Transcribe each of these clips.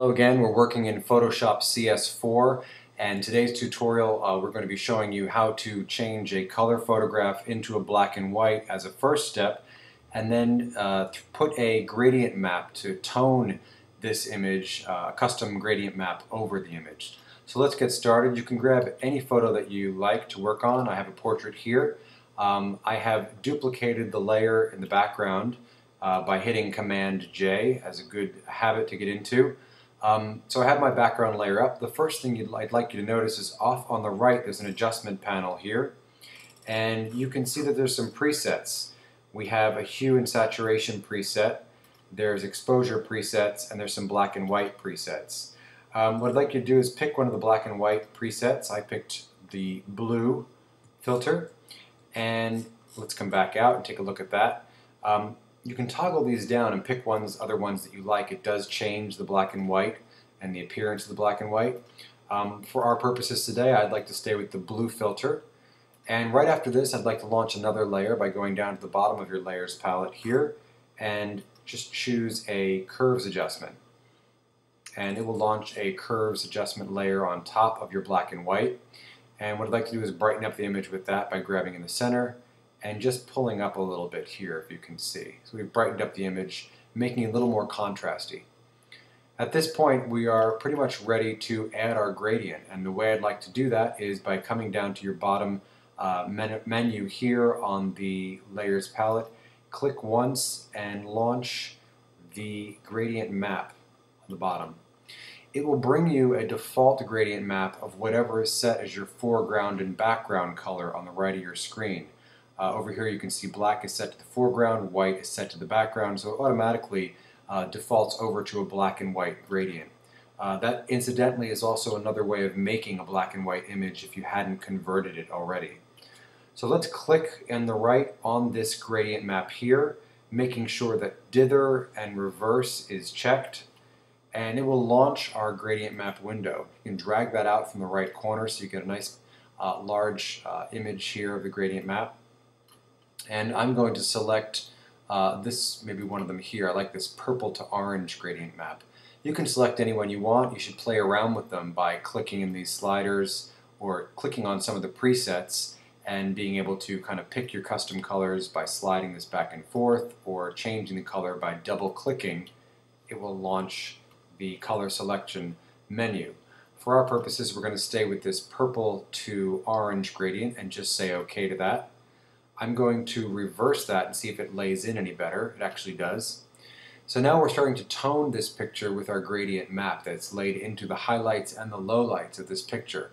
Hello again, we're working in Photoshop CS4, and today's tutorial we're going to be showing you how to change a color photograph into a black and white as a first step, and then put a gradient map to tone this image, a custom gradient map over the image. So let's get started. You can grab any photo that you like to work on. I have a portrait here. I have duplicated the layer in the background by hitting Command J as a good habit to get into. So I have my background layer up. The first thing I'd like you to notice is off on the right there's an adjustment panel here, and you can see that there's some presets. We have a hue and saturation preset, there's exposure presets, and there's some black and white presets. What I'd like you to do is pick one of the black and white presets. I picked the blue filter, and let's come back out and take a look at that. You can toggle these down and pick other ones that you like. It does change the black and white and the appearance of the black and white. For our purposes today, I'd like to stay with the blue filter. And right after this, I'd like to launch another layer by going down to the bottom of your layers palette here and just choose a curves adjustment. And it will launch a curves adjustment layer on top of your black and white. And what I'd like to do is brighten up the image with that by grabbing in the center and just pulling up a little bit here, if you can see. So we've brightened up the image, making it a little more contrasty. At this point, we are pretty much ready to add our gradient, and the way I'd like to do that is by coming down to your bottom menu here on the Layers palette, click once and launch the gradient map on the bottom. It will bring you a default gradient map of whatever is set as your foreground and background color on the right of your screen. Over here you can see black is set to the foreground, white is set to the background, so it automatically defaults over to a black and white gradient. That incidentally is also another way of making a black and white image if you hadn't converted it already. So let's click on the right on this gradient map here, making sure that dither and reverse is checked, and it will launch our gradient map window. You can drag that out from the right corner so you get a nice large image here of the gradient map. And I'm going to select this, maybe one of them here. I like this purple to orange gradient map. You can select any one you want. You should play around with them by clicking in these sliders or clicking on some of the presets and being able to kind of pick your custom colors by sliding this back and forth, or changing the color by double clicking. It will launch the color selection menu. For our purposes, we're going to stay with this purple to orange gradient and just say OK to that. I'm going to reverse that and see if it lays in any better. It actually does. So now we're starting to tone this picture with our gradient map that's laid into the highlights and the lowlights of this picture.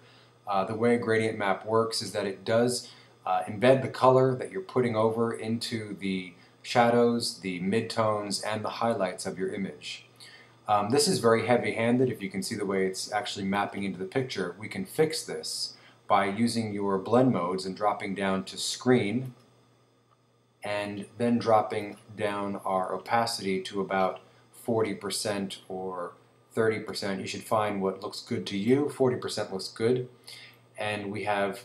The way a gradient map works is that it does embed the color that you're putting over into the shadows, the midtones, and the highlights of your image. This is very heavy-handed. If you can see the way it's actually mapping into the picture, we can fix this by using your blend modes and dropping down to screen, and then dropping down our opacity to about 40% or 30%. You should find what looks good to you. 40% looks good. And we have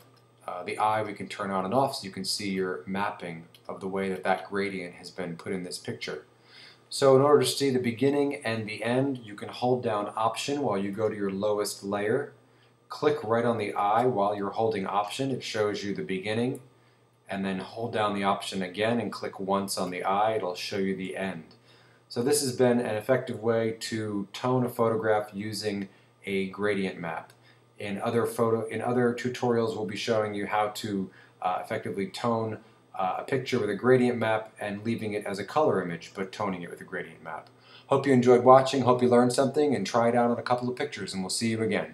the eye we can turn on and off so you can see your mapping of the way that that gradient has been put in this picture. So in order to see the beginning and the end, you can hold down Option while you go to your lowest layer. Click right on the eye while you're holding Option. It shows you the beginning. And then hold down the Option again and click once on the eye. It'll show you the end. So this has been an effective way to tone a photograph using a gradient map. In other tutorials, we'll be showing you how to effectively tone a picture with a gradient map and leaving it as a color image, but toning it with a gradient map. Hope you enjoyed watching, hope you learned something, and try it out on a couple of pictures, and we'll see you again.